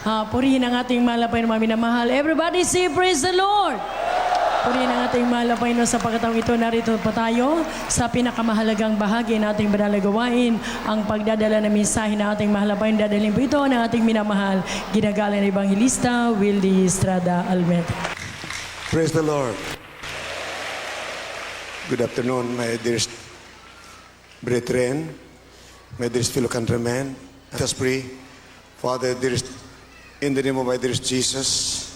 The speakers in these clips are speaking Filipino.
Purihin ang ating malapay na minamahal. Everybody say praise the Lord! Purihin ang ating malapay na sa pagkataong ito. Narito pa tayo sa pinakamahalagang bahagi na ating banalagawain, ang pagdadala ng mensahe na ating mahalapay. Dadalhin po ito ng ating minamahal, ginagalang na Evangelista Wildy Estrada Almeta. Praise the Lord. Good afternoon, my dearest brethren, my dearest fellow countrymen. Let us pray. Father, dearest, in the name of my dearest Jesus,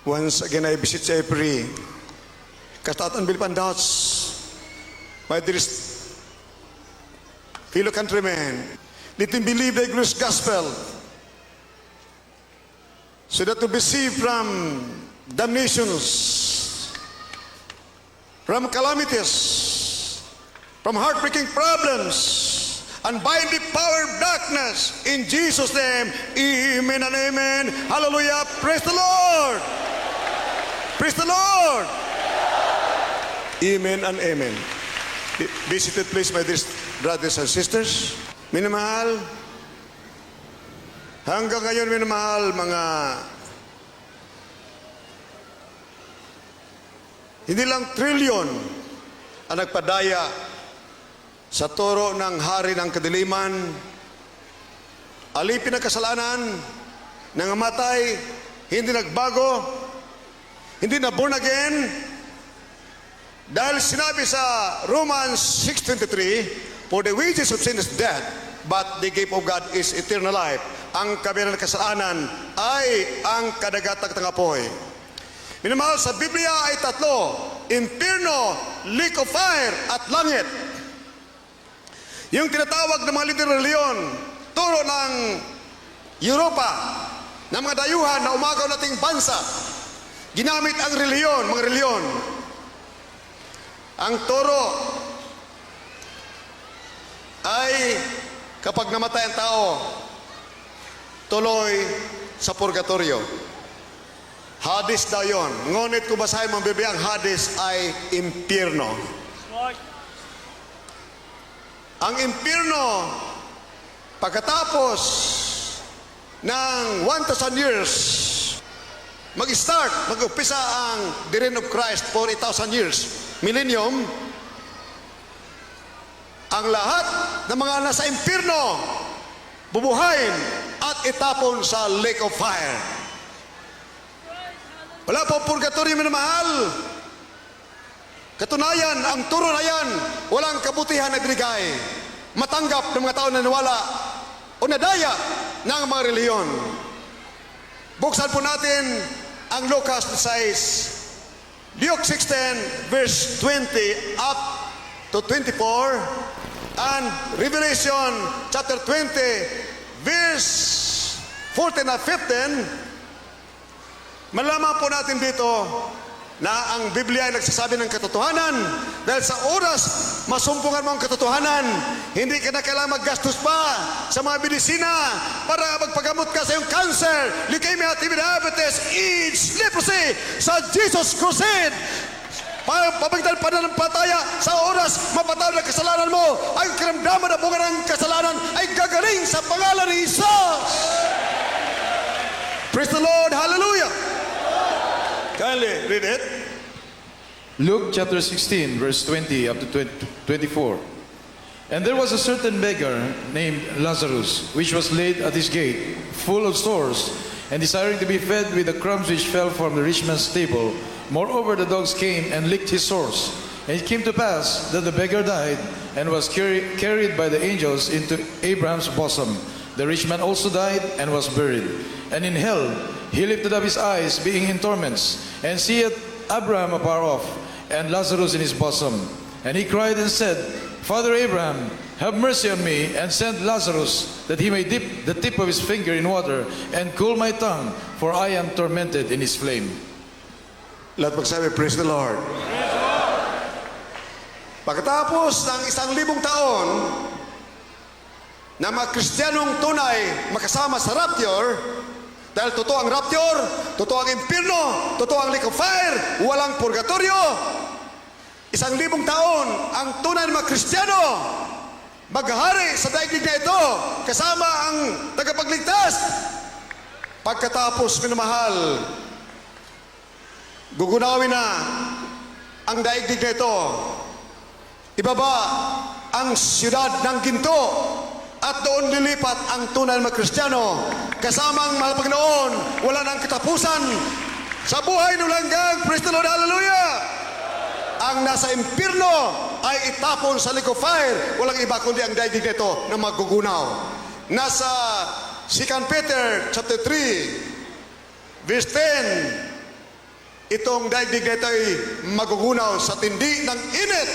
once again I beseech you, I pray, cast out unbelieving doubts, my dearest fellow countrymen, let them believe the glorious gospel, so that to be saved from damnations, from calamities, from heartbreaking problems, and bind the power of darkness. In Jesus' name, amen and amen. Hallelujah. Praise the Lord. Praise the Lord. Amen and amen. Be seated, please, my dear brothers and sisters. Minamahal, hanggang ngayon, minamahal, mga hindi lang trilyon ang nagpadaya sa toro ng hari ng kadiliman, alipin ang kasalanan, nangamatay, hindi nagbago, hindi na born again, dahil sinabi sa Romans 6:23, for the wages of sin is death, but the gift of God is eternal life. Ang kabilang ng kasalanan ay ang kadagatag ng apoy. Minamahal, sa Biblia ay tatlo: impierno, lake of fire, at langit. Yung tinatawag ng mga lider ng reliyon, turo ng Europa, ng mga dayuhan na umagaw nating bansa, ginamit ang reliyon, mga reliyon. Ang turo ay kapag namatay ang tao, tuloy sa purgatorio. Hades daw yun. Ngunit kung basahin mo ang Biblia, ang Hades ay impierno. Ang impierno, pagkatapos ng 1,000 years, mag-umpisa ang the reign of Christ for 1,000 years, millennium, ang lahat ng mga nasa impierno, bubuhayin at itapon sa lake of fire. Wala po purgatorio, minamahal. Katunayan, ang turo na yan, walang kabutihan na binigay. Matanggap ng mga tao na nawala o nadaya ng mga reliyon. Buksan po natin ang Lucas 6, Luke 16, verse 20 up to 24, and Revelation chapter 20, verse 14 at 15. Malaman po natin dito na ang Biblia ay nagsasabi ng katotohanan, dahil sa oras masumpungan mo ang katotohanan, hindi ka na kailangan maggastos pa sa mga medisina para magpagamot ka sa iyong cancer, leukemia, TB, diabetes, AIDS, leprosy. Sa Jesus Crusade, pamagitan pananampalataya, sa oras mapatawad ng kasalanan mo, ang karamdaman na bunga ng kasalanan ay gagaling sa pangalan ni Jesus. Praise the Lord. Hallelujah. Kindly read it. Luke chapter 16, verse 20 up to 24. And there was a certain beggar named Lazarus, which was laid at his gate, full of sores, and desiring to be fed with the crumbs which fell from the rich man's table. Moreover, the dogs came and licked his sores. And it came to pass that the beggar died, and was carried by the angels into Abraham's bosom. The rich man also died, and was buried. And in hell he lifted up his eyes, being in torments, and seeth Abraham afar off, and Lazarus in his bosom. And he cried and said, Father Abraham, have mercy on me, and send Lazarus, that he may dip the tip of his finger in water, and cool my tongue, for I am tormented in his flame. Lahat magsabi, praise the Lord. Pagkatapos ng 1,000 taon na mga Kristiyanong tunay makasama sa rapture, dahil totoo ang rapture, totoo ang impierno, totoo ang lake of fire, walang purgatorio. 1,000 taon ang tunay na mga Kristiyano maghahari sa daigdig na ito kasama ang tagapagligtas. pagkatapos minamahal, gugunawin na ang daigdig na ito. Ibaba ang siyudad ng ginto at doon lilipat ang tunay na mga Kristiyano. Kasamang mahal Panginoon, wala nang katapusan sa buhay ng langgang. Praise the Lord, hallelujah! Ang nasa impirno ay itapon sa lake of fire. Walang iba kundi ang daigdig na ito na magugunaw. Nasa 2 Peter chapter 3 verse 10, itong daigdig na ito ay magugunaw sa tindi ng init.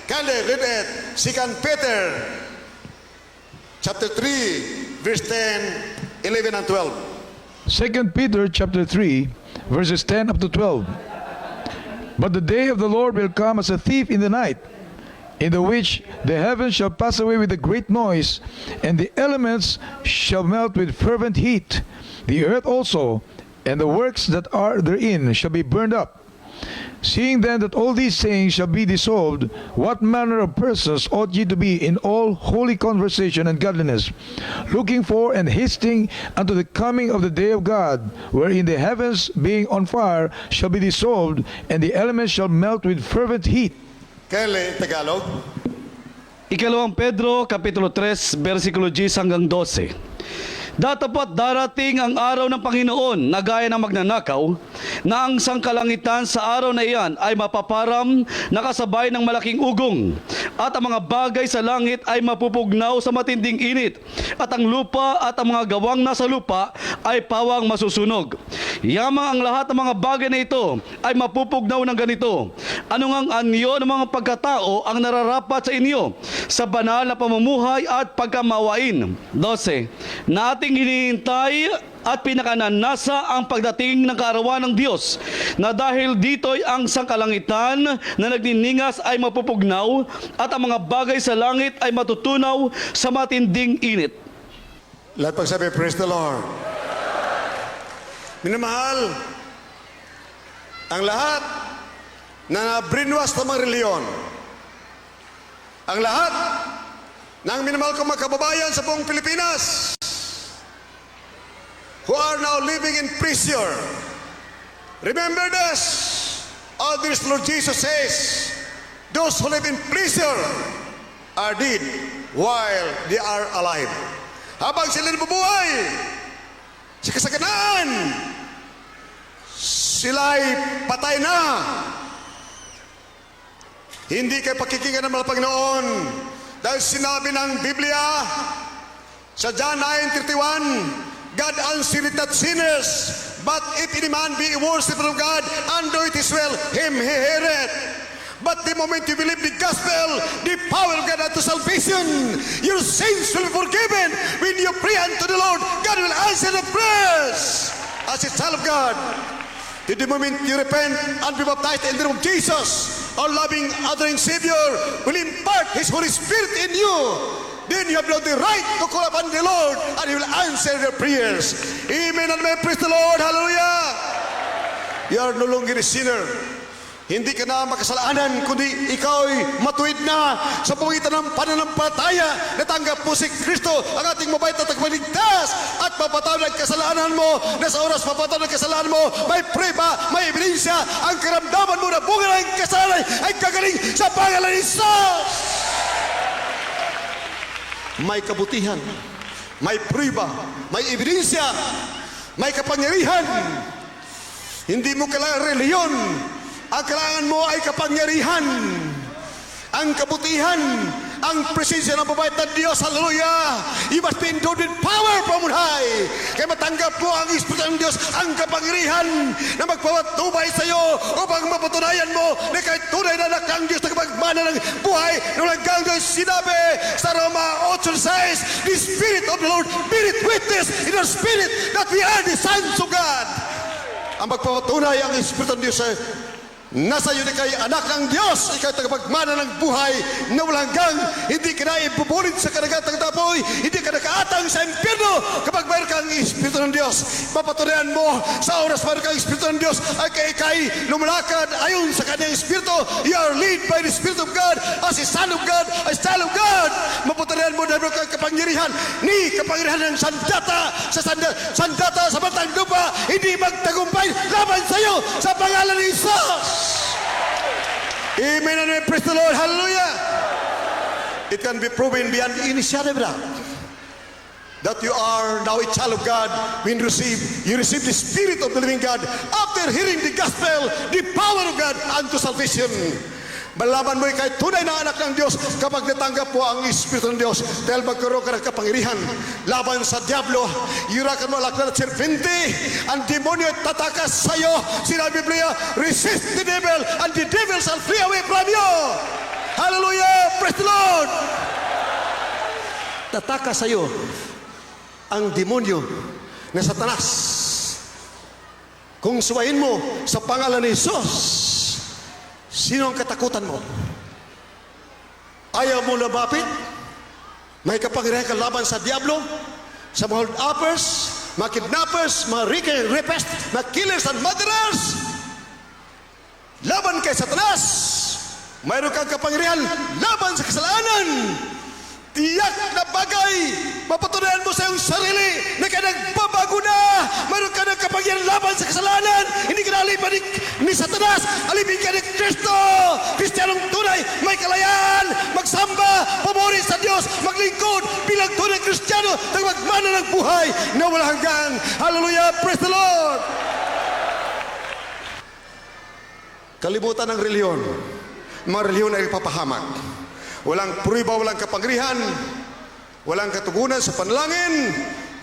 Kaya read it, 2 Peter chapter 3 verse 10, 11 and 12. 2 Peter chapter 3, verses 10 up to 12. But the day of the Lord will come as a thief in the night, in the which the heavens shall pass away with a great noise, and the elements shall melt with fervent heat. The earth also, and the works that are therein shall be burned up. Seeing then that all these things shall be dissolved, what manner of persons ought ye to be in all holy conversation and godliness, looking for and hasting unto the coming of the day of God, wherein the heavens being on fire shall be dissolved, and the elements shall melt with fervent heat. Kaya Tagalog. Ikalawang Pedro, Kapitulo 3, versikulo 10 hanggang 12. Datapat darating ang araw ng Panginoon na gaya ng magnanakaw, na ang sangkalangitan sa araw na iyan ay mapaparam na kasabay ng malaking ugong, at ang mga bagay sa langit ay mapupugnaw sa matinding init, at ang lupa at ang mga gawang nasa lupa ay pawang masusunog. Yamang ang lahat ng mga bagay na ito ay mapupugnaw ng ganito. Ano ngang anyo ng mga pagkatao ang nararapat sa inyo sa banal na pamumuhay at pagkamawain? 12. Na ating hinihintay at pinakananasa ang pagdating ng kaarawan ng Diyos, na dahil dito'y ang sangkalangitan na nagniningas ay mapupugnaw, at ang mga bagay sa langit ay matutunaw sa matinding init. Lahat pagsabi, praise the Lord. Minamahal, ang lahat na brinwas ng mga reliyon, ang lahat ng minamahal kong mga kababayan sa buong Pilipinas, who are now living in prison, remember this. All this Lord Jesus says, those who live in prison are dead while they are alive. Habang sila nabubuhay sa kasaganaan, sila'y patay na. Hindi kayo pakikinggan ng mga Panginoon, dahil sinabi ng Biblia sa John 9:31, God answered not sinners, but if any man be a worshiper of God, and do it is well, him he heareth. But the moment you believe the gospel, the power of God unto salvation, your sins will be forgiven. When you pray unto the Lord, God will answer the prayers. As a child of God, the moment you repent and be baptized in the name of Jesus, our loving, adoring Savior will impart His Holy Spirit in you. Then you have now the right to call upon the Lord, and He will answer your prayers. Amen and amen. Praise the Lord. Hallelujah. You are no longer a sinner. Hindi ka na makasalanan, kundi ikaw ay matuwid na sa pagitan ng pananampalataya. Natanggap mo si Kristo, ang ating mabait at tagapagligtas, at mapatawad ang kasalanan mo. Na sa oras mapatawad ang kasalanan mo, may preba, may ebidensya. Ang karamdaman mo na bunga ng kasalanan ay kagaling sa pangalan ni Jesus. May kabutihan, may preba, may ebidensya, may kapangyarihan. Hindi mo kailangan reliyon. Ang kailangan mo ay kapangyarihan, ang kabutihan, ang presensya ng mabait na Diyos. Hallelujah! You must be endowed with power from on high. Kaya matanggap mo ang Espiritu ng Diyos, ang kapangyarihan na magpapatubay sa iyo upang mapatunayan mo na kahit tunay na anak ng Diyos na kapagmana ng buhay ng hanggang Diyos. Sinabi sa Roma 8:6, the Spirit of the Lord beareth witness in our spirit that we are the sons of God. Ang magpapatunay ang Espiritu ng Diyos ay Nasa iyo ni kay anak ng Diyos, ikaw tagapagmana ng buhay na walang hanggang. Hindi ka na ibubulit sa kadagatang tapoy, hindi ka nakaatang sa impyerno kapag mayroon kang Espiritu ng Diyos. Papatunayan mo sa oras mayroon kang Espiritu ng Diyos ay kay lumalakad ayon sa kanyang Espiritu. You are led by the Spirit of God as a son of God, a child of God. Mapatunayan mo na mayroon kang kapangyarihan ni kapangyarihan ng sandata sa batang lupa, hindi magtagumpay laban sa iyo sa pangalan ni Jesus. Amen and praise the Lord. Hallelujah. It can be proven beyond any shadow of doubt that you are now a child of God when you receive the Spirit of the living God after hearing the gospel, the power of God unto salvation. Malaman mo kahit tunay na anak ng Diyos kapag natanggap mo ang Espiritu ng Diyos dahil magkaroon ka ng kapangyarihan laban sa Diablo. Yurakan mo alak na serpente, ang demonyo tatakas sa iyo. Sinabi Biblia, resist the devil and the devil shall flee away from you. Hallelujah! Praise the Lord! Tatakas sa iyo ang demonyo na Satanas. Kung suwayin mo sa pangalan ni Jesus, sino ang katakutan mo? Ayaw mo lumapit? May kapangyarihan ka laban sa Diablo, sa mga hold-uppers, mga kidnappers, mga rapists, mga killers and murderers. Laban kay Satanas. Mayroon kang kapangyarihan laban sa kasalanan. Tiyak na bagay, mapatunayan mo sa iyong sarili na ka nagbabago na. Mayroon ka ng kapangyarihan laban sa kasalanan. Hindi ka na alipin ni Satanas, alipin ka ni Kristo. Kristiyanong tunay, may kalayaan, magsamba, pumuri sa Diyos, maglingkod bilang tunay Kristiyano, magmana ng buhay na walang hanggan. Hallelujah, praise the Lord. Kalibutan ng reliyon. Mga reliyon ay papahamak. Walang pruiba, walang kapangyarihan, walang katugunan sa panalangin.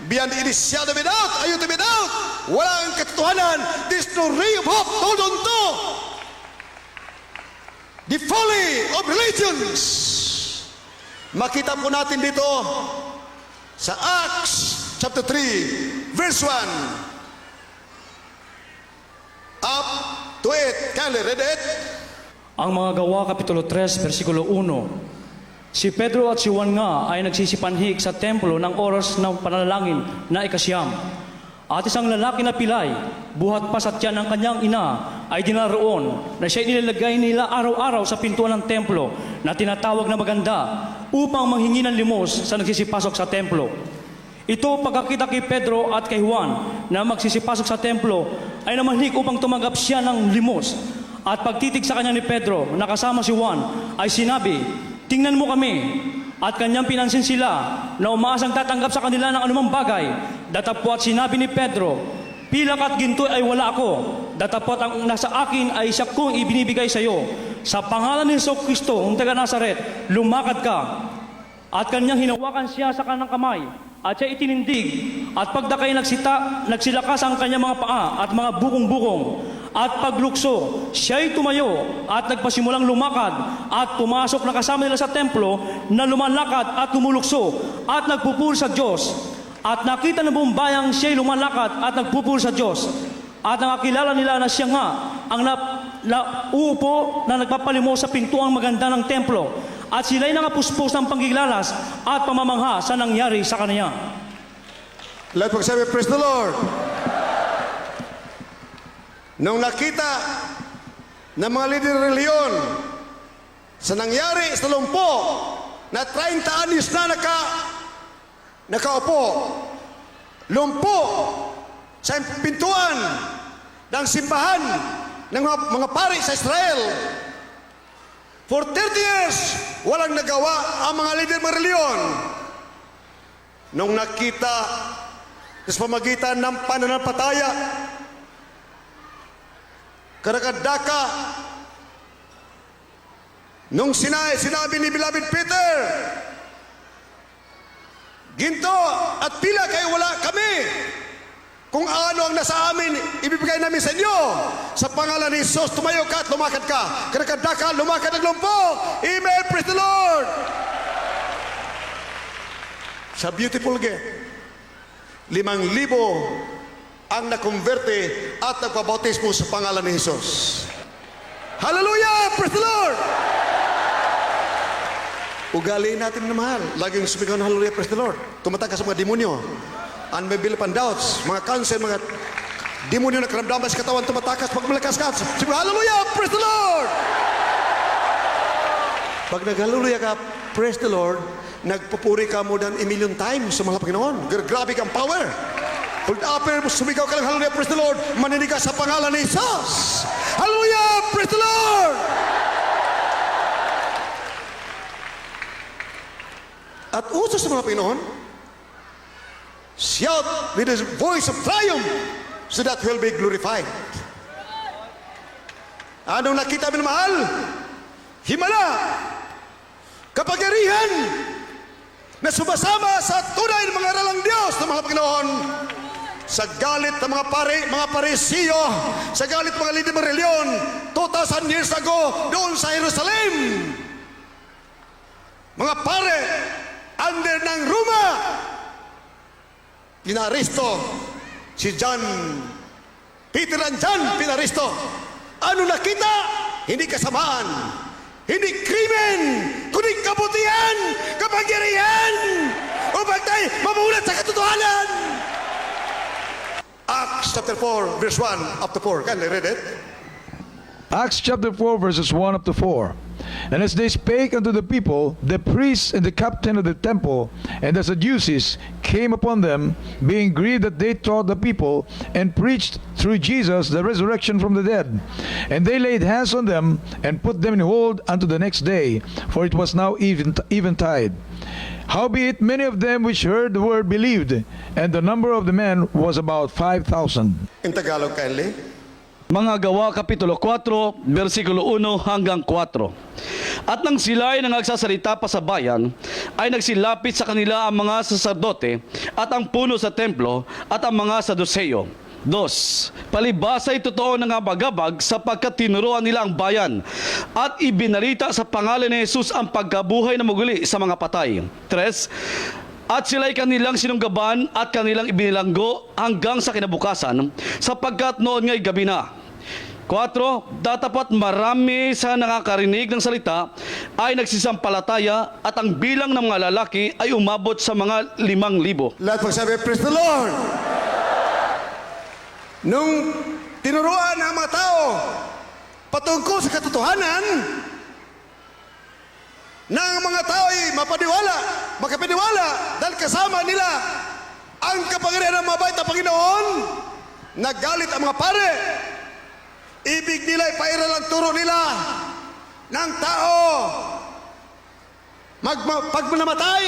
Beyond any shadow of a doubt, ayaw to be doubt. Walang katotohanan. There's no ray of hope. Hold on to the folly of religions. Makita po natin dito sa Acts chapter 3 verse 1 up to 8. Can you read it? Ang mga Gawa, Kapitulo 3, versikulo 1. Si Pedro at si Juan nga ay nagsisipanhik sa templo ng oras ng panalangin na ikasyam. At isang lalaki na pilay, buhat pa sa tiyan ng kanyang ina, ay dinaroon na siya nilalagay nila araw-araw sa pintuan ng templo na tinatawag na Maganda upang manghingi ng limos sa nagsisipasok sa templo. Ito pagkakita kay Pedro at kay Juan na magsisipasok sa templo ay namanhik upang tumanggap siya ng limos. At pagtitig sa kanya ni Pedro, nakasama si Juan, ay sinabi, tingnan mo kami. At kanyang pinansin sila na umaasang tatanggap sa kanila ng anumang bagay. Datapwat sinabi ni Pedro, pilak at ginto ay wala ako. Datapwat ang nasa akin ay siya kong ibinibigay sa iyo. Sa pangalan ni Jesucristo, ang taga Nazaret, lumakad ka. At kanyang hinawakan siya sa kanang kamay. At siya itinindig. At pagdakay nagsilakas ang kanyang mga paa at mga bukong-bukong. At paglukso, siya'y tumayo at nagpasimulang lumakad at pumasok na kasama nila sa templo na lumalakad at tumulukso at nagpupuri sa Diyos. At nakita ng buong bayang siya'y lumalakad at nagpupuri sa Diyos. At nakakilala nila na siya nga ang uupo na nagpapalimos sa pintuang maganda ng templo. At sila'y nangapuspos ng panggilalas at pamamangha sa nangyari sa kanya. Let us say, praise the Lord. Nung nakita ng mga lider ng reliyon sa nangyari sa lumpo na 30 anyos na nakaupo, lumpo sa pintuan ng simbahan ng mga pari sa Israel. For 30 years, walang nagawa ang mga lider ng reliyon. Nung nakita sa pamagitan ng pananampalataya, karakadaka, nung sinabi ni Beloved Peter, ginto at pila kayo wala kami. Kung ano ang nasa amin, ibibigay namin sa inyo. Sa pangalan ni Jesus, tumayo ka at lumakad ka. Karakadaka, lumakad ang lumpo. Amen, praise the Lord. Sa beautiful gate, 5,000 ang nakonverte at nagpabautismo sa pangalan ni Jesus. Hallelujah! Praise the Lord! Ugaliin natin na mahal. Laging sumigaw ng hallelujah, praise the Lord. Tumatag ka sa mga demonyo. Unbelief and doubts, mga cancer, mga demonyo na karamdaman sa katawan, tumatakas pag malakas ka. Sabi, hallelujah, praise the Lord! Pag nag-hallelujah ka, praise the Lord, nagpupuri ka more than 1 million times sa mga Panginoon. Grabe kang power. Hold up, sumigaw ka lang, hallelujah, praise the Lord, maninig ka sa pangalan ni Jesus. Hallelujah, praise the Lord! At uso sa mga Panginoon, shout with a voice of triumph so that will be glorified. Anong nakita mo na mahal? Himala, kapangyarihan na sumasama sa tunay ng mga aralang Diyos ng mga Panginoon sa galit ng mga mga parisiyo, sa galit ng mga lider ng reliyon 2,000 years ago doon sa Jerusalem. Mga pare, under ng Roma, pinaristo si John, Peter and John, pinaristo. Ano nakita? Hindi kasamaan, hindi krimen, kundi kabutihan, kapangyarihan, upang tayo mamulat sa katotohanan. Acts chapter 4, verse 1 up to 4. Can I read it? Acts chapter 4, verses 1 up to 4. And as they spake unto the people, the priests and the captain of the temple and the Sadducees came upon them, being grieved that they taught the people and preached through Jesus the resurrection from the dead. And they laid hands on them and put them in hold unto the next day, for it was now eventide. Howbeit many of them which heard the word believed, and the number of the men was about 5,000. In Tagalog, kindly. Mga Gawa Kapitulo 4, versikulo 1 hanggang 4. At nang sila ay nangagsasalita pa sa bayan, ay nagsilapit sa kanila ang mga saserdote at ang puno sa templo at ang mga Saduceo. 2. Palibasa ay totoo ng abag-abag sapagkat tinuruan nila ang bayan at ibinalita sa pangalan ni Jesus ang pagkabuhay na muli sa mga patay. 3. At sila'y kanilang sinunggaban at kanilang ibinilanggo hanggang sa kinabukasan, sapagkat noon nga'y gabi na. 4. Datapat marami sa nakakarinig ng salita ay nagsisampalataya at ang bilang ng mga lalaki ay umabot sa mga 5,000. Lahat magsabi, praise the Lord! Nung tinuruan ang mga tao patungkol sa katotohanan, na ang mga tao ay makapaniwala dahil kasama nila ang kapangyarihan ng mabait na Panginoon, nagalit ang mga pare. Ibig nila ipairal ang turo nila ng tao. Pag namatay,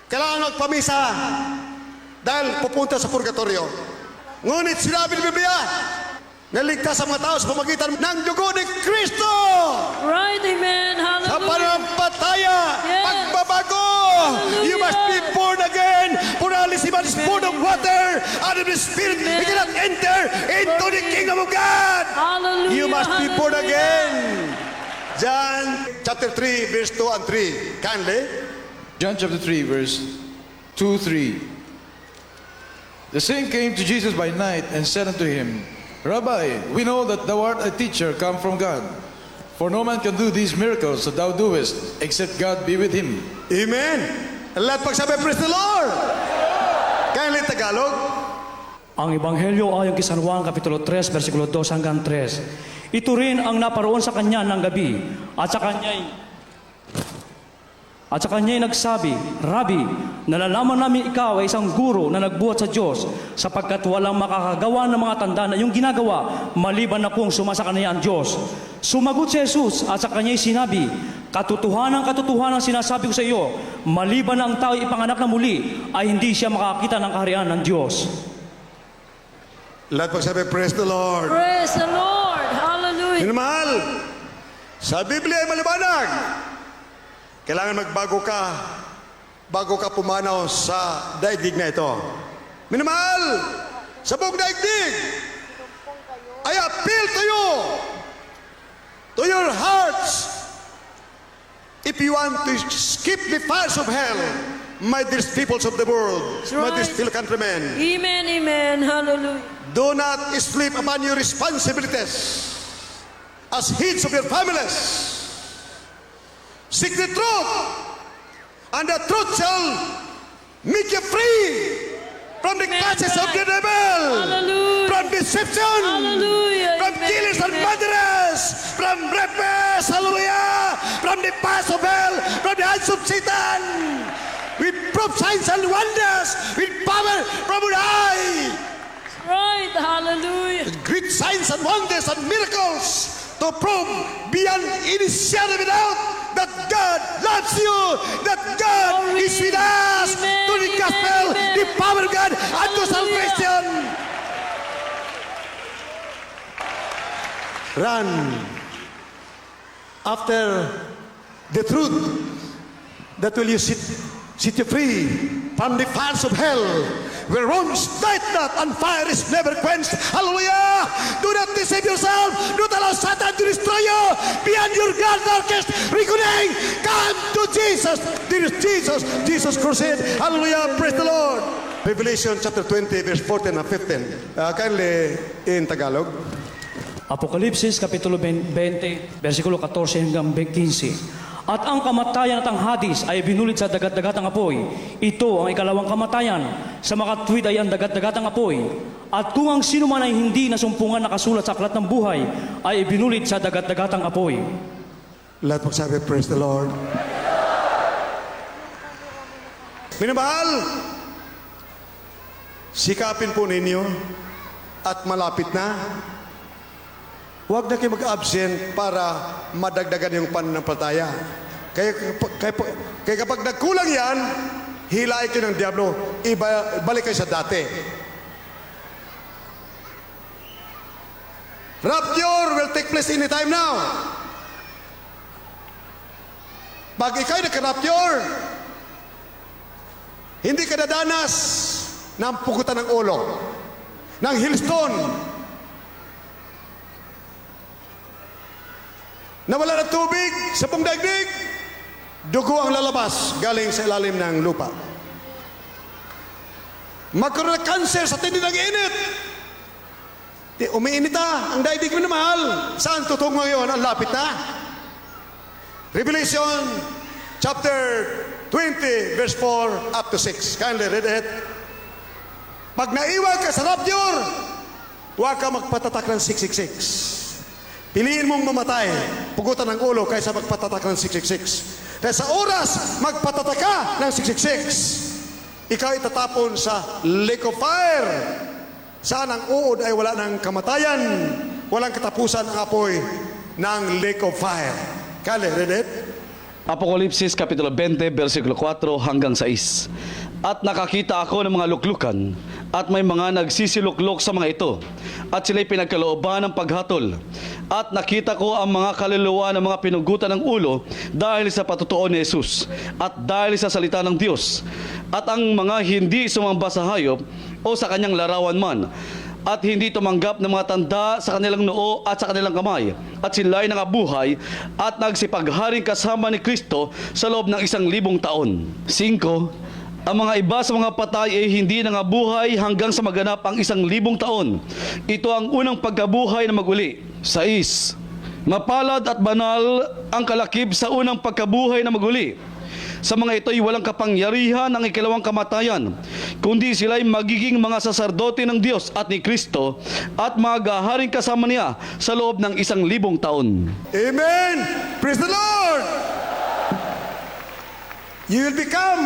kailangan magpamisa dahil pupunta sa purgatorio. Ngunit sinabi ng Biblia, naligtas ang mga tao sa pamagitan ng dugo ni Kristo. Right, amen. Sa Hallelujah. panampalataya, Yes. pagbabago. Hallelujah. You must be born again. Unless you is born of water and of the Spirit, Amen. you cannot enter into the kingdom of God. Hallelujah. You must be born Hallelujah. again. John chapter 3, verse 2 and 3. Kindly. John chapter 3, verse 2, 3. The same came to Jesus by night and said unto him, Rabbi, we know that thou art a teacher come from God. For no man can do these miracles that thou doest, except God be with him. Amen. Lahat pagsabi, praise the Lord. Kindly Tagalog. Ang Ebanghelyo ayon kay San Juan Kapitulo 3, versikulo 2 hanggang 3. Ito rin ang naparoon sa kanya ng gabi at sa kanya'y nagsabi, Rabbi, nalalaman namin ikaw ay isang guro na nagbuhat sa Diyos sapagkat walang makakagawa ng mga tanda na iyong ginagawa maliban na kung sumasa kanya ang Diyos. Sumagot si Jesus at sa kanya'y sinabi, katotohanan sinasabi ko sa iyo, maliban na ang tao ipanganak na muli ay hindi siya makakita ng kaharian ng Diyos. Lahat pagsabi, praise the Lord. Praise the Lord. Hallelujah. Minamahal, sa Biblia ay maliwanag. Kailangan magbago ka bago ka pumanaw sa daigdig na ito. Minamahal, sa buong daigdig, I appeal to you, to your hearts. If you want to skip the fires of hell, my dear peoples of the world, That's my dear right. fellow countrymen, Amen, amen. Hallelujah. do not sleep upon your responsibilities as heads of your families. Seek the truth, and the truth shall make you free from the clutches of the devil, Hallelujah. from deception, Hallelujah. from Amen. killers and Amen. murderers, from rapers, hallelujah, from the paths of hell, from the hands of Satan, with proof, signs and wonders, with power from on high, Right. Hallelujah. great signs and wonders and miracles to prove beyond any shadow of a doubt that God loves you, that God Glory. is with us, Amen, to the amen, gospel, amen. the power of God, and to Hallelujah. salvation. Run after the truth that will you set you free from the fires of hell, where worms bite not and fire is never quenched. Hallelujah! Do not deceive yourself. Do not allow Satan to destroy you beyond your God darkest reckoning. Come to Jesus. There is Jesus. Jesus crusade. Hallelujah! Praise the Lord. Revelation chapter 20 verse 14 and 15. Kindly in Tagalog. Apokalipsis Kapitulo 20, versikulo 14 hanggang 15. At ang kamatayan at ang hadis ay binulit sa dagat-dagatang apoy. Ito ang ikalawang kamatayan. Sa makatwid ay ang dagat-dagatang apoy. At kung ang sino man ay hindi nasumpungan nakasulat sa aklat ng buhay, ay binulit sa dagat-dagatang apoy. Lahat magsabi, praise the Lord. Minamahal, sikapin po ninyo at malapit na. Huwag na kayo mag-absent para madagdagan yung pananampalataya. Kaya kapag nagkulang yan, hilain kayo ng Diablo, balik kayo sa dati. Rapture will take place anytime now. Pag ikaw'y nagka-rapture, hindi ka dadanas ng pugutan ng ulo, ng hailstone, na wala ng tubig sa buong daigdig, dugo ang lalabas galing sa ilalim ng lupa. Magkaroon ng cancer sa tindi ng init. Umiinit na ang daigdig mo na mahal. Saan tutungo ngayon? Ang lapit na. Revelation chapter 20 verse 4 up to 6. Kindly read it. Pag naiwan ka sa rapture, huwag ka magpatatak ng 666. Piliin mong mamatay, pugutan ng ulo kaysa magpatatak ng 666. Kaya sa oras, magpatatak ka ng 666. Ikaw itatapon sa lake of fire. Saan ang uod ay wala ng kamatayan, walang katapusan ang apoy ng lake of fire. Kale, read it. Apokalipsis Kapitulo 20, versikulo 4 hanggang 6. At nakakita ako ng mga luklukan, at may mga nagsisiluklok sa mga ito, at sila'y pinagkalooban ng paghatol. At nakita ko ang mga kaluluwa ng mga pinugutan ng ulo dahil sa patutuo ni Jesus, at dahil sa salita ng Diyos, at ang mga hindi sumamba sa hayop o sa kanyang larawan man, at hindi tumanggap ng mga tanda sa kanilang noo at sa kanilang kamay, at sila'y nangabuhay at nagsipagharing kasama ni Kristo sa loob ng 1,000 taon. 5. Ang mga iba sa mga patay ay hindi nangabuhay hanggang sa maganap ang 1,000 taon. Ito ang unang pagkabuhay na maguli. 6. Mapalad at banal ang kalakip sa unang pagkabuhay na maguli. Sa mga ito'y walang kapangyarihan ng ikalawang kamatayan, kundi sila'y magiging mga saserdote ng Diyos at ni Kristo at magaharing kasama niya sa loob ng 1,000 taon. Amen! Praise the Lord! You will become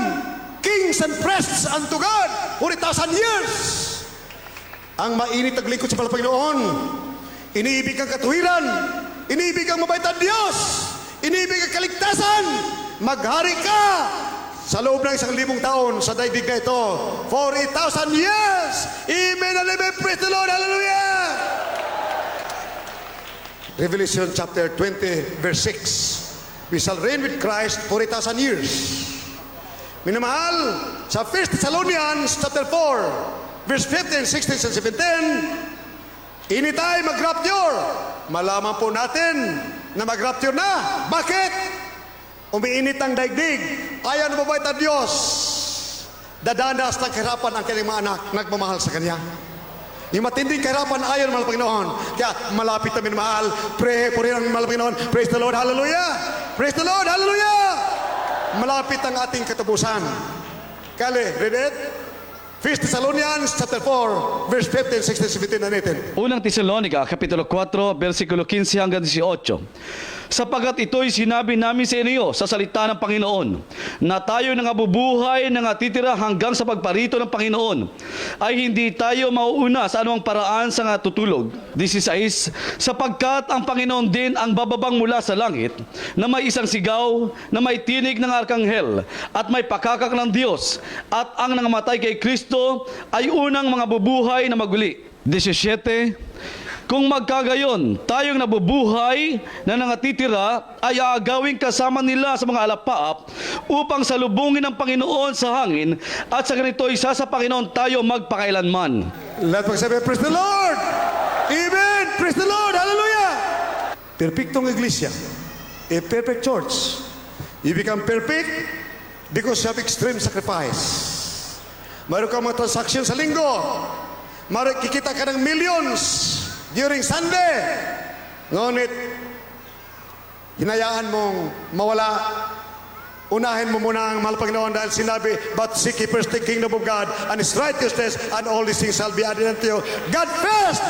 kings and priests unto God for 1,000 years. Ang mainit ang lingkod sa Panginoon, iniibig ang katuwiran, iniibig ang mabait na Diyos, iniibig ang kaligtasan. Maghari ka sa loob ng 1,000 taon sa daigdig na ito for 1,000 years. Amen and amen. Praise the Lord. Hallelujah. Revelation chapter 20 verse 6. We shall reign with Christ for 1,000 years. Minamahal, sa 1 Thessalonians chapter 4 verse 15, 16, and 17, anytime mag-rapture, malaman po natin na mag-rapture na. Bakit? Umiinit ang daigdig. Ayaw na mabait ang Diyos. Dadanas ng kahirapan ang kanyang mga anak, nagmamahal sa Kanya. Yung matinding kahirapan ayon mahal Panginoon. Kaya malapit namin mahal. Pray po rin ang mahal Panginoon. Praise the Lord, hallelujah! Praise the Lord, hallelujah! Malapit ang ating katapusan. Kali, read it? 1 Thessalonians chapter 4, verse 15, 16, 17 na natin. Unang Tesalonica, Kapitulo 4, versikulo 15 hanggang 18. Sapagkat ito'y sinabi namin sa inyo sa salita ng Panginoon, na tayo na nabubuhay na natitira hanggang sa pagparito ng Panginoon, ay hindi tayo mauuna sa anumang paraan sa nga tutulog. 16, sapagkat ang Panginoon din ang bababang mula sa langit, na may isang sigaw, na may tinig ng arkanghel, at may pakakak ng Diyos, at ang nangamatay kay Kristo ay unang mga bubuhay na maguli. 17, kung magkagayon, tayong nabubuhay na nangatitira ay aagawin kasama nila sa mga alapaap upang salubungin ng Panginoon sa hangin at sa ganito isa sa Panginoon tayo magpakailanman. Let us say, praise the Lord! Amen! Praise the Lord! Hallelujah! Perfectong iglesia. A perfect church. You become perfect because you have extreme sacrifice. Mayroon kang mga transaction sa linggo. Mayroon kikita ka ng millions during Sunday. Ngunit, hinayaan mong mawala. Unahin mo muna ang mahal Panginoon dahil sinabi, but seek ye first the kingdom of God and His righteousness, and all these things shall be added unto you. God first!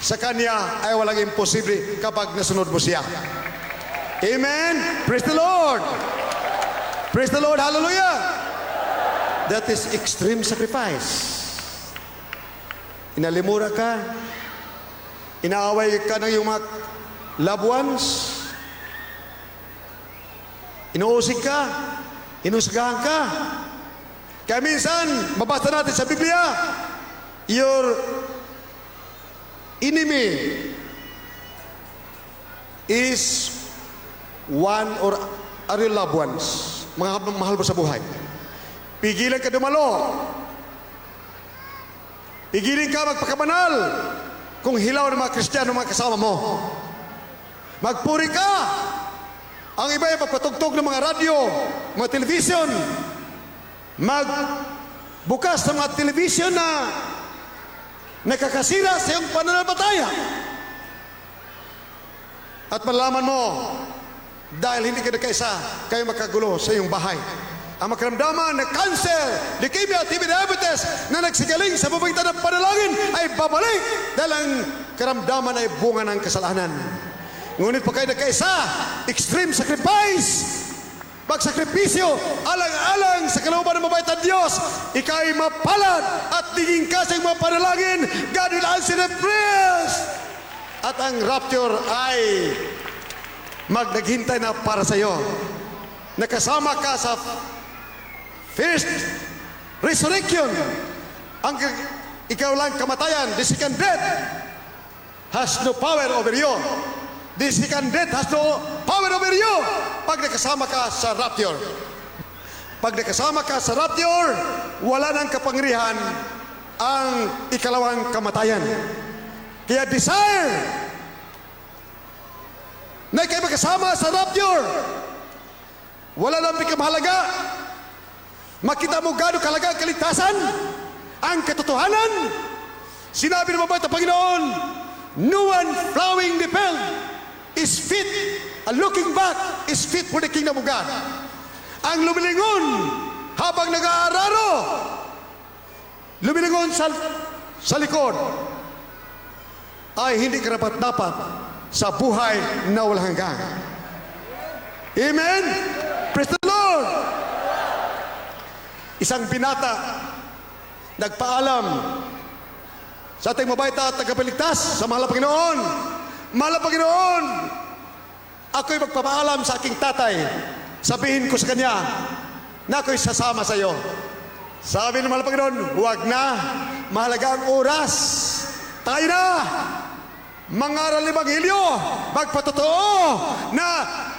Sa Kanya ay walang imposible kapag nasunod mo siya. Amen? Praise the Lord! Praise the Lord! Hallelujah! That is extreme sacrifice. Inalimura ka, inaaway ka ng iyong mga loved ones, inuusig ka, inusgahan ka. Kaya minsan, mabasa natin sa Biblia, your enemy is one or are your loved ones, mga mahal mo sa buhay. Pigilan ka dumalo. Pigilan ka magpakabanal kung hilaw ng mga Kristiyano mga kasama mo. Magpuri ka. Ang iba ay magpatugtog ng mga radyo, mga television. Magbukas ng mga television na nakakasira sa iyong pananampalataya. At malaman mo, dahil hindi ka nagkaisa, kayo magkagulo sa iyong bahay. Ang makaramdaman na cancer, leukemia, TB, diabetes na nagsigaling sa pamagitan ng panalangin ay babalik dahil ang karamdaman ay bunga ng kasalanan. Ngunit pag kayo nagkaisa, extreme sacrifice, pagsakripisyo, alang-alang sa kalooban ng mabait na Diyos, ikaw'y mapalad at tingin ka sa iyong mga panalangin. God will answer the prayers. At ang rapture ay naghintay na para sa iyo. Nakasama ka sa first resurrection. Ang ikaw lang kamatayan, the second death has no power over you. The second death has no power over you. Pag nakasama ka sa rapture. Pag nakasama ka sa rapture, wala nang kapangyarihan ang ikalawang kamatayan. Kaya desire na kayo magkasama sa rapture. Wala nang pikamahalaga. Makita mo gaano kalaga ang kaligtasan, ang katotohanan. Sinabi ng mabait na Panginoon, no one plowing the field is fit, and looking back is fit for the kingdom of God. Ang lumilingon habang nag-aararo, lumilingon sa likod, ay hindi karapat-dapat sa buhay na walang hanggan. Amen? Praise the Lord! Isang binata nagpaalam sa ating mabait at tagapagligtas sa mahal na Panginoon. Mahal na Panginoon, ako'y magpapaalam sa aking tatay. Sabihin ko sa kanya na ako'y sasama sa iyo. Sabi ng mahal na Panginoon, huwag na, mahalaga ang oras. Tayo na, mangaral ng Ebanghelyo, magpatotoo na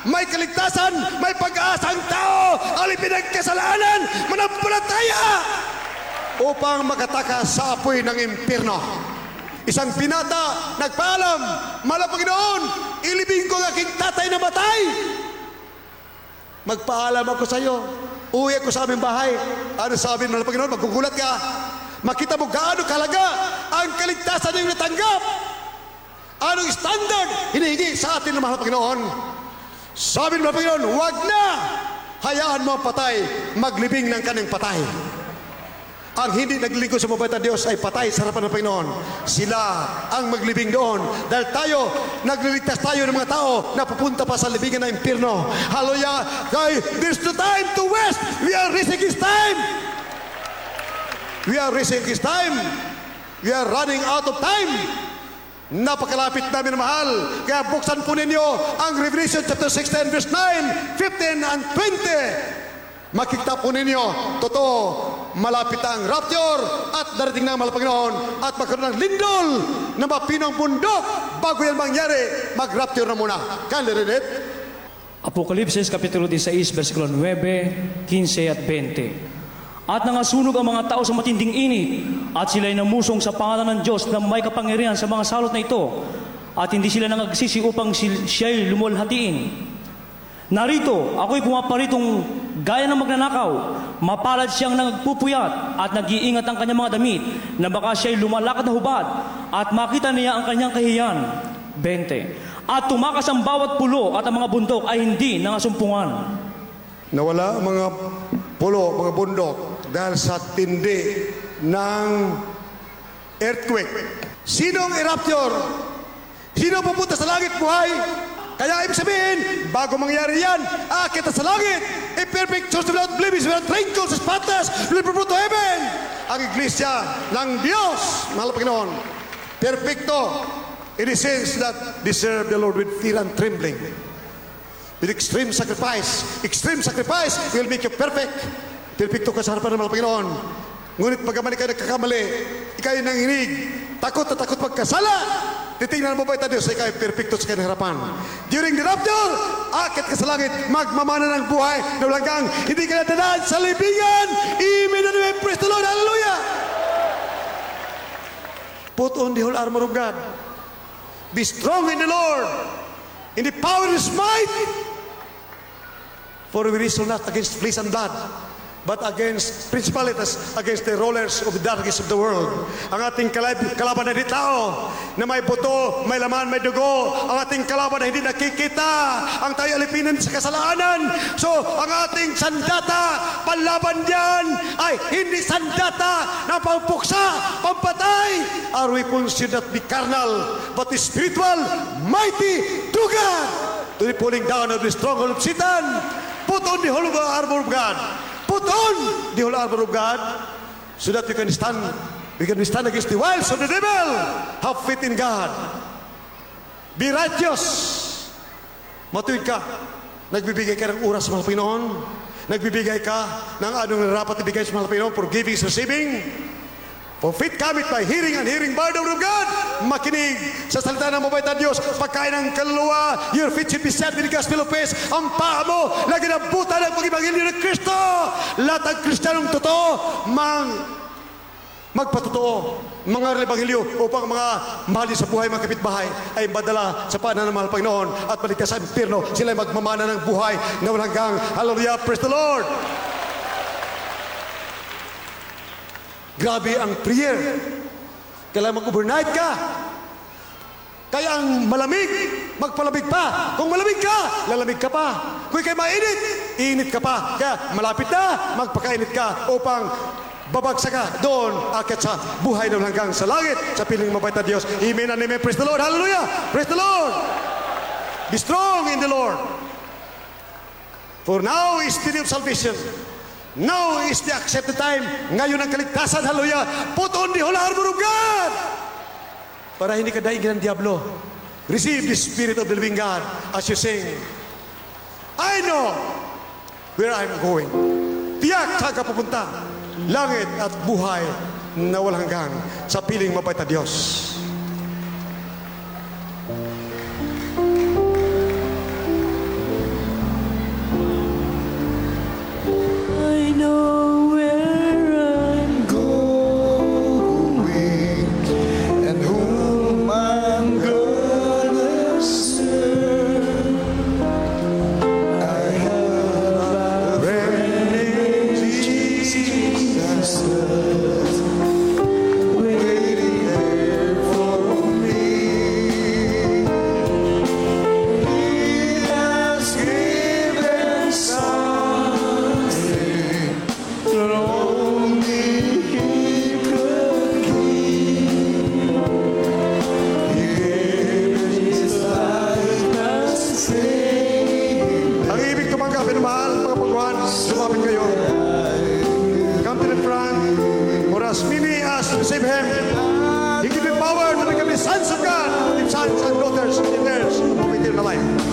may kaligtasan, may pag-aasang tao, alipin ang kasalanan, manampalataya upang makatakas sa apoy ng impyerno. Isang binata nagpaalam, mahal na Panginoon, ilibing ko ang aking tatay na matay. Magpaalam ako sa iyo, uwi ako sa aming bahay. Ano sabi ng mahal na Panginoon? Magkugulat ka. makita mo gaano kalaga ang kaligtasan na iyong natanggap. Anong standard hinihingi sa atin ng mahal na Panginoon? Sabi ng Panginoon, huwag na! Hayaan mo ang patay, maglibing ng kanyang patay. Ang hindi naglilingkod sa mabait na Diyos ay patay sa harapan ng Panginoon. Sila ang maglibing doon. Dahil tayo, nagliligtas tayo ng mga tao na pupunta pa sa libingan ng impyerno. Hallelujah! Kaya, there's no time to waste. We are risking His time. We are risking His time. We are running out of time. Napakalapit namin na mahal. Kaya buksan po ninyo ang Revelation chapter 16 verse 9, 15 and 20. Makikita po ninyo, totoo, malapit ang rapture at darating na ang mahal na Panginoon at magkaroon ng lindol na mapinong bundok. Bago yan mangyari, mag-rapture na muna. Can you read it? Apokalipsis Kapitulo 16, versikulo 9, 15 at 20. At nangasunog ang mga tao sa matinding init, at sila'y namusong sa pangalan ng Diyos na may kapangyarihan sa mga salot na ito, at hindi sila nangagsisi upang siya'y lumulhatiin. Narito, ako'y pumaparitong gaya ng magnanakaw. Mapalad siyang nagpupuyat at nag-iingat ang kanyang mga damit na baka siya'y lumalakad na hubad at makita niya ang kanyang kahiyan. 20. At tumakas ang bawat pulo at ang mga bundok ay hindi nangasumpungan. Nawala ang mga pulo, mga bundok dahil sa tindi ng earthquake. Sino ang i-rapture? Sino pupunta sa langit buhay? Kaya ibig sabihin, bago mangyari yan, aakit sa langit. A perfect church without blemish, without wrinkles, spotless, will be brought to heaven. Ang iglesia ng Diyos, mahal na Panginoon, perfecto, in the sense that deserve the Lord with fear and trembling. With extreme sacrifice will make you perfect. Perfecto ka sa harapan ng mahal na Panginoon. Ngunit pagkaman ikaw nagkakamali, ikaw ay nanginig, takot na takot magkasala. Titingnan mo ba ito Diyos, ikaw ay perfecto sa kanyang harapan. During the rapture, akit ka sa langit, magmamana ng buhay na walang kang hindi ka natadaan sa libingan. Amen and amen. Praise the Lord. Hallelujah. Put on the whole armor of God. Be strong in the Lord, in the power of His might. For we wrestle not against flesh and blood, but against principalities, against the rulers of the darkness of the world. Ang ating kalaban na hindi tao, na may buto, may laman, may dugo. Ang ating kalaban na hindi nakikita, ang tayo alipinan sa kasalanan. So, ang ating sandata, panlaban diyan, ay hindi sandata na pampuksa, pampatay. Our weapons should not be carnal, but spiritual, mighty to God. To the pulling down of the stronghold of Satan. Put on the whole armor of God. Put on the whole armor of God so that we can stand against the wiles of the devil. Have faith in God. Be righteous. Matuwid ka. Nagbibigay ka ng oras sa mahal na Panginoon. Nagbibigay ka ng anong narapat ibigay sa mahal na Panginoon. For giving is receiving. For faith cometh by hearing, and hearing by the word of God. Makinig sa salita ng mabait na Diyos. Pagkain ng kaluluwa, your feet should be set with the gospel of peace. Ang paa mo, lagi ng buta ng pag-ibangilyo ng Kristo. Lahat ng Kristiyanong totoo, magpatotoo. Mga ebanghelyo upang mga mahal sa buhay, mga kapitbahay ay madala sa paanan ng mahal Panginoon at balik sa impyerno. Sila ay magmamana ng buhay na walang hanggang. Hallelujah, praise the Lord. Grabe ang prayer. Kailangan mag-overnight ka. Kaya ang malamig, magpalamig pa. Kung malamig ka, lalamig ka pa. Kung ikay mainit, init ka pa. Kaya malapit na, magpakainit ka upang babagsak ka doon, akit sa buhay na hanggang sa langit, sa piling mabait na Diyos. Amen and amen. Praise the Lord. Hallelujah. Praise the Lord. Be strong in the Lord. For now is the day of salvation. Now is the accepted time. Ngayon ang kaligtasan. Hallelujah. Put on the whole armor of God. Para hindi ka daigin ng Diablo. Receive the Spirit of the living God as you sing. I know where I'm going. Tiyak saan ka pupunta. Langit at buhay na walang hanggang sa piling mabait na Diyos. I know where I'm Going and whom I'm gonna serve. I have a friend named Jesus. power to become the sons of God, the sons and daughters and heirs of eternal life.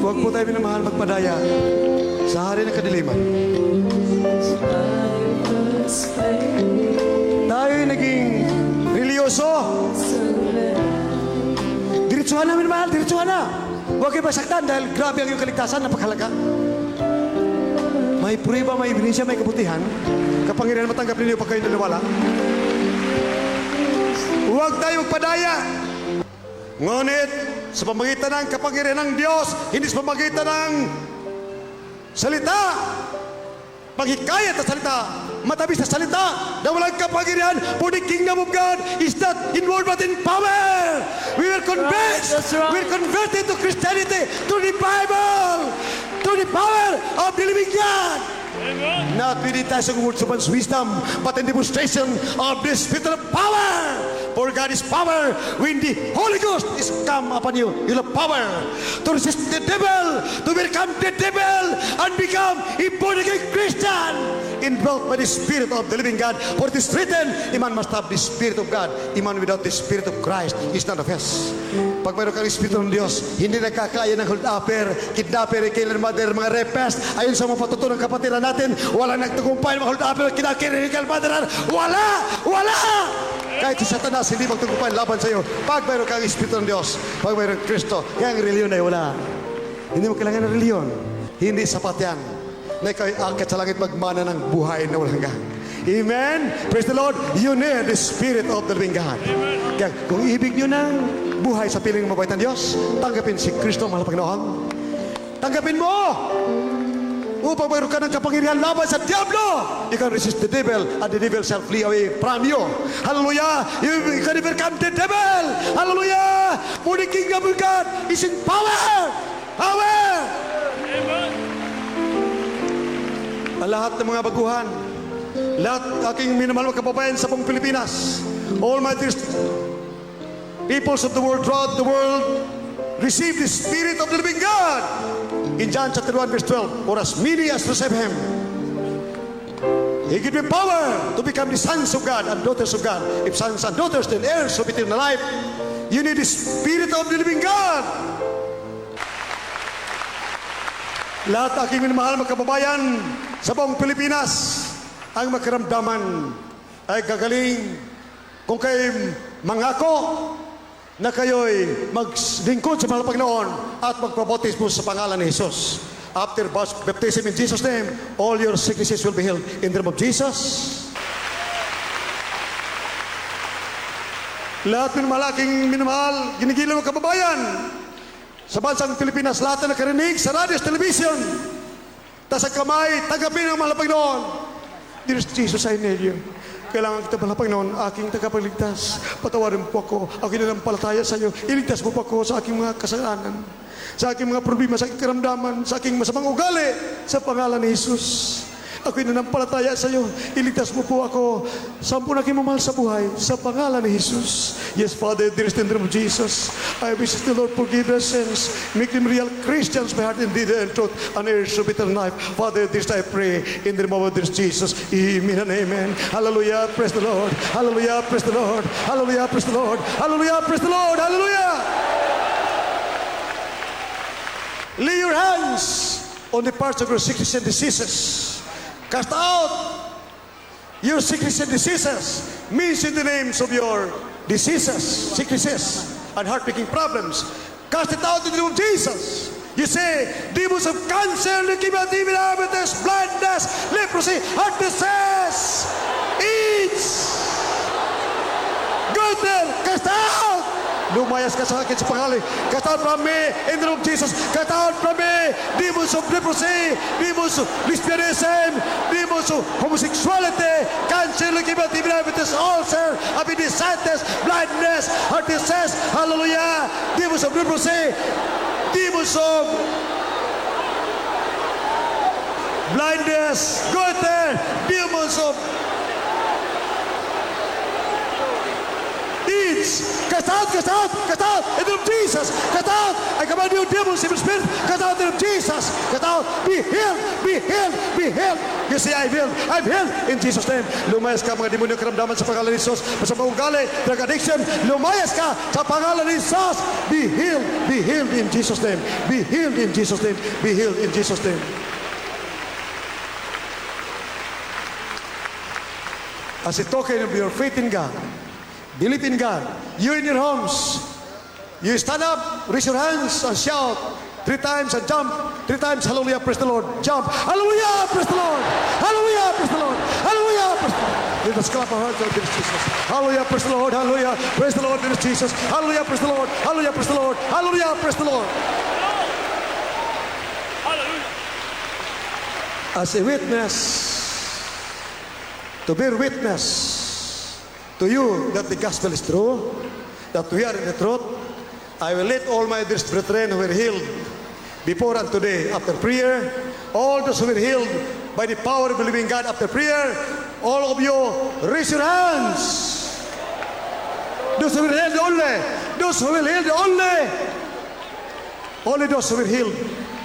Huwag po tayo minamahal magpadaya sa hari ng kadiliman. Tayo naging religyoso. Diretsuhan namin mahal, diretsuhan na. Huwag kayo masaktan dahil grabe ang iyong kaligtasan, napakahalaga. May prueba, may ebidensya, may kabutihan. Kapangyarihan matanggap ninyo pag kayo naniwala. Huwag tayo magpadaya. Ngunit, sa pamagitan ng kapangyarihan ng Diyos, hindi sa pamagitan ng salita, paghikayat sa salita, matabi sa salita, na walang kapangyarihan, for the kingdom of God is not involved but in power. We were convinced, That's right. we're converted to Christianity, to the Bible, to the power of the living God. Not with the enticing words of man's wisdom, but in demonstration of the Spirit of power. For God is power. When the Holy Ghost is come upon you, you'll have power to resist the devil, to overcome the devil, and become a born-again Christian, indwelt by the Spirit of the living God. For it is written, a man must have the Spirit of God. A man without the Spirit of Christ is not of his. Pag mayroon kang Espiritu ng Diyos, hindi nagkakaya ng hold-upper, kidnapper, killer mother, mga rapist. Ayon sa mga patutunang kapatiran natin, walang nagtagumpay ng mga hold-upper, kidnapper, killer mother. Wala! Wala! Kahit si Satanas, hindi magtagumpay laban sa iyo. Pag mayroon kang Espiritu ng Diyos, pag mayroon Kristo, kaya ang reliyon ay wala. Hindi mo kailangan ng reliyon. Hindi sapat yan. Na ikaw ay akit sa langit magmana ng buhay na walang hanggan. Amen? Praise the Lord. You need the Spirit of the living God. Kaya kung ibig nyo ng buhay sa piling mabait ng Diyos, tanggapin si Kristo, mahal na Panginoon. Tanggapin mo! Upang mayroon ka ng kapangyarihan laban sa Diablo, you can resist the devil and the devil shall flee away from you. Hallelujah! You can overcome the devil. Hallelujah! For the kingdom of God is in power. Power! Ang lahat ng mga baguhan, lahat aking minamahal mga kababayan sa buong Pilipinas, all my dear peoples of the world, throughout the world, receive the Spirit of the living God. In John chapter 1 verse 12, for as many as receive Him, He give me power to become the sons of God and daughters of God. If sons and daughters, then heirs of eternal life. You need the Spirit of the living God. Lahat aking minamahal mga kababayan sa buong Pilipinas, ang makaramdaman ay gagaling kung kayo mangako na kayo'y maglingkod sa mahal Panginoon at magpabautismo sa pangalan ni Jesus. After baptism in Jesus' name, all your sicknesses will be healed. In the name of Jesus. Lahat ng malaking minamahal, ginigilang mga kababayan sa bansang Pilipinas, lahat na nakarinig sa radio, sa television, tas ang kamay, tagapin ang mahal Panginoon. Dear Jesus, I need you. Kailangan kita mahal Panginoon, aking tagapagligtas. Patawarin po ako, aking nanampalataya sa iyo. Iligtas mo po ako sa aking mga kasalanan, sa aking mga problema, sa aking karamdaman, sa aking masamang ugali, sa pangalan ni Jesus. Ako'y nanampalataya sa iyo. Iligtas mo po ako sa ampun aking mamahal sa buhay, sa pangalan ni Jesus. Yes, Father, there is the name of Jesus. I wish the Lord forgive their sins. Make them real Christians by heart and deed and truth, and heirs of eternal life. Father, this I pray in the name of this Jesus. Amen and amen. Hallelujah, praise the Lord. Hallelujah, praise the Lord. Hallelujah, praise the Lord. Hallelujah, praise the Lord. Hallelujah. Lay your hands on the parts of your sickness and diseases. Cast out your sickness and diseases. Mention the names of your diseases, sicknesses, and heart-breaking problems. Cast it out in the name of Jesus. You say, demons of cancer, leukemia, diabetes, blindness, leprosy, heart disease, AIDS, goiter, cast out. Lumayas ka sa akin sa pangalan. Cast out from me in the name of Jesus. Cast out from me demons of leprosy, demons of lesbianism, demons of homosexuality, cancer, leukemia, diabetes, ulcer, appendicitis, blindness, heart disease. Hallelujah. Demons of leprosy, demons of blindness, goiter, demons of cast out, cast out, cast out in the name of Jesus. Cast out. I command you, demons, evil spirit. Cast out in the name of Jesus. Cast out. Be healed, be healed, be healed. You say, I'm healed. I'm healed in Jesus' name. Lumayas ka mga demonyo karamdaman sa pangalan ni Jesus. Masama ugali, drug addiction. Lumayas ka sa pangalan ni Jesus. Be healed in Jesus' name. Be healed in Jesus' name. Be healed in Jesus' name. As a token of your faith in God, believe in God. You in your homes, you stand up, raise your hands, and shout 3 times and jump 3 times. Hallelujah, praise the Lord. Jump. Hallelujah, praise the Lord. Hallelujah, praise the Lord. Hallelujah, praise the Lord. Let us clap our hands to Jesus. Hallelujah, praise the Lord. Hallelujah, praise the Lord. Dear Jesus. Hallelujah, praise the Lord. Hallelujah, praise the Lord. Hallelujah, praise the Lord. As a witness, to bear witness to you that the gospel is true, that we are in the truth, I will let all my dear brethren who were healed before and today after prayer, all those who were healed by the power of the living God after prayer, all of you raise your hands. Those who were healed only, those who were healed only those who were healed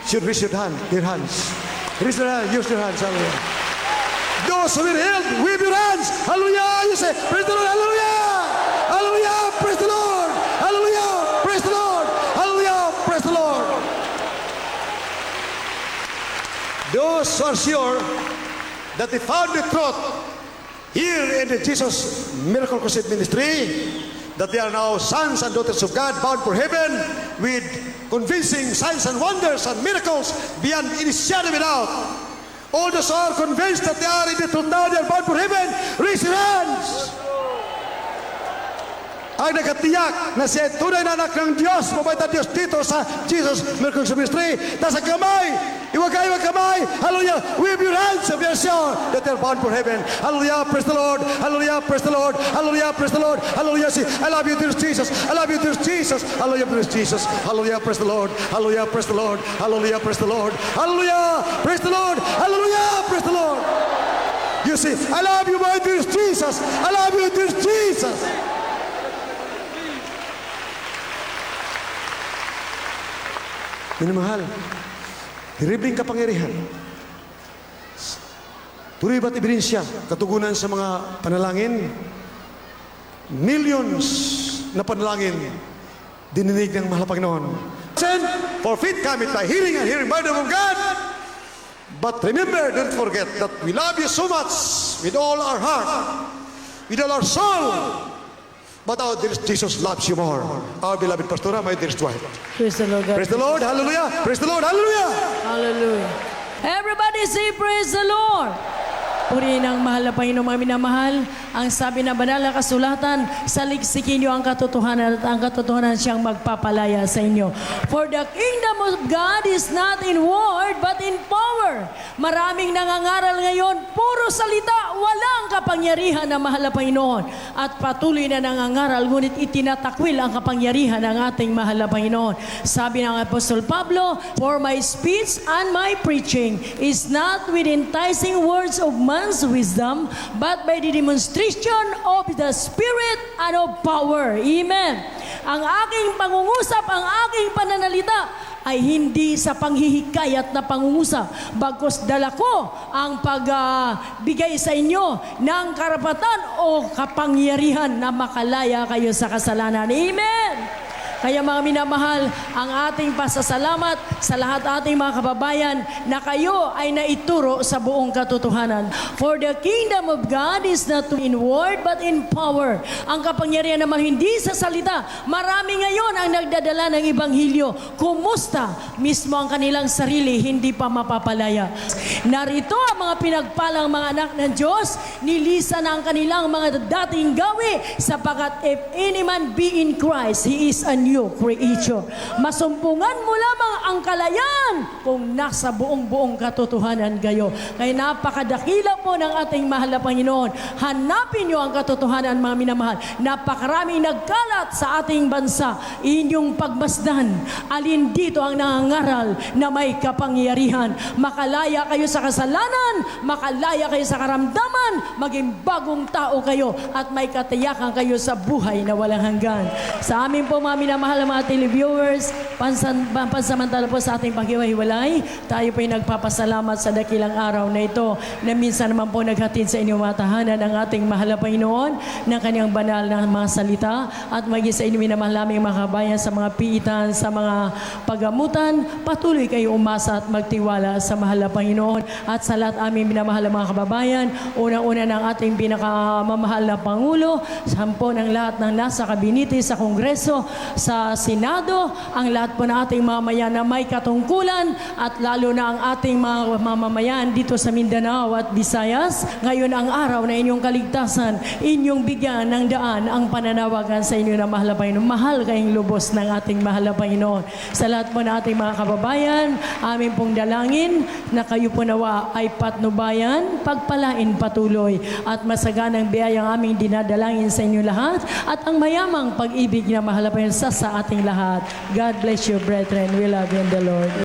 should raise your hand, their hands. Raise your hand, use your hands, hallelujah. Those who were healed, wave your hands. Hallelujah. You say, praise the Lord. Hallelujah. Hallelujah. Praise the Lord. Hallelujah. Praise the Lord. Hallelujah. Praise the Lord. Those who are sure that they found the truth here in the Jesus Miracle Crusade Ministry, that they are now sons and daughters of God bound for heaven with convincing signs and wonders and miracles beyond any shadow of a doubt. All those who are convinced that they are in the truth now, they are bound for heaven. Raise your hands. ang nagkatiyak na siya ay tunay na anak ng Diyos, mabait na Diyos dito sa Jesus Miracles Ministry. Nasa kamay, iwag kamay, hallelujah, wave your hands of your sure that they're bound for heaven. Hallelujah, praise the Lord, hallelujah, praise the Lord, hallelujah, praise the Lord, hallelujah, say, I love you, dear Jesus, I love you, dear Jesus, hallelujah, dear Jesus, hallelujah, praise the Lord, hallelujah, praise the Lord, hallelujah, praise the Lord, hallelujah, praise the Lord, hallelujah, praise the Lord. You see, I love you, my dear Jesus, I love you, dear Jesus. Minamahal, hiribling kapangyarihan. Tuloy ba't ebidensya, katugunan sa mga panalangin? Millions na panalangin, dininig ng mahal na Panginoon. For faith cometh by hearing, and hearing by the word of God. But remember, don't forget that we love you so much with all our heart, with all our soul. But our dear Jesus loves you more. Our beloved Pastora, my dearest wife. Praise the Lord. God. Praise the Lord, hallelujah. Praise the Lord, hallelujah. Hallelujah. Everybody say praise the Lord. Purihin ang mahal na Panginoon, mga minamahal. Ang sabi na banal na kasulatan, saliksikin niyo ang katotohanan at ang katotohanan siyang magpapalaya sa inyo. For the kingdom of God is not in word but in power. Maraming nangangaral ngayon, puro salita, walang kapangyarihan na mahal na Panginoon. At patuloy na nangangaral, ngunit itinatakwil ang kapangyarihan ng ating mahal na Panginoon. Sabi ng Apostol Pablo, for my speech and my preaching is not with enticing words of man's wisdom, but by the demonstration of the Spirit and of power. Amen. Ang aking pangungusap, ang aking pananalita ay hindi sa panghihikayat na pangungusap, bagkus dala ko ang pagbigay sa inyo ng karapatan o kapangyarihan na makalaya kayo sa kasalanan. Amen. Kaya mga minamahal, ang ating pasasalamat sa lahat ating mga kababayan na kayo ay naituro sa buong katotohanan. For the kingdom of God is not in word but in power. Ang kapangyarihan naman hindi sa salita. Marami ngayon ang nagdadala ng Ibanghilyo. Kumusta? Mismo ang kanilang sarili hindi pa mapapalaya. Narito ang mga pinagpalang mga anak ng Diyos. Nilisan ang kanilang mga dating gawi sapagkat if any man be in Christ, he is a new creature. Masumpungan mo lamang ang kalayan kung nasa buong katotohanan kayo. Kaya napakadakila po ng ating mahal na Panginoon. Hanapin niyo ang katotohanan, mga minamahal. Napakaraming nagkalat sa ating bansa. Inyong pagmasdan. Alin dito ang nangangaral na may kapangyarihan. Makalaya kayo sa kasalanan, makalaya kayo sa karamdaman, maging bagong tao kayo at may katiyakan kayo sa buhay na walang hanggan. Sa amin po mga minamahal na mga televiewers, pansamantala po sa ating paghiwa-hiwalay, tayo po ay nagpapasalamat sa dakilang araw na ito na minsan naman po naghatid sa inyong mga tahanan ang ating mahal na Panginoon ng kanyang banal na mga salita at maging sa inyong minamahal naming mga kabayan sa mga piitan, sa mga pagamutan, patuloy kayo umasa at magtiwala sa mahal na Panginoon at sa lahat aming minamahal na mga kababayan, unang-una ng ating pinakamamahal na Pangulo, sampo ng lahat ng nasa kabinete, sa Kongreso, sa Senado, ang lahat po ng ating mamamayan na may katungkulan at lalo na ang ating mga mamamayan dito sa Mindanao at Visayas. Ngayon ang araw na inyong kaligtasan, inyong bigyan ng daan ang pananawagan sa inyo na mahal na Panginoon. Mahal kayong lubos ng ating mahal na Panginoon. Sa lahat po ng ating mga kababayan, amin pong dalangin na kayo po nawa ay patnubayan, pagpalain patuloy at masaganang biyayang aming dinadalangin sa inyo lahat at ang mayamang pag-ibig na mahal na Panginoon sa ating lahat. God bless you, brethren. We love you in the Lord.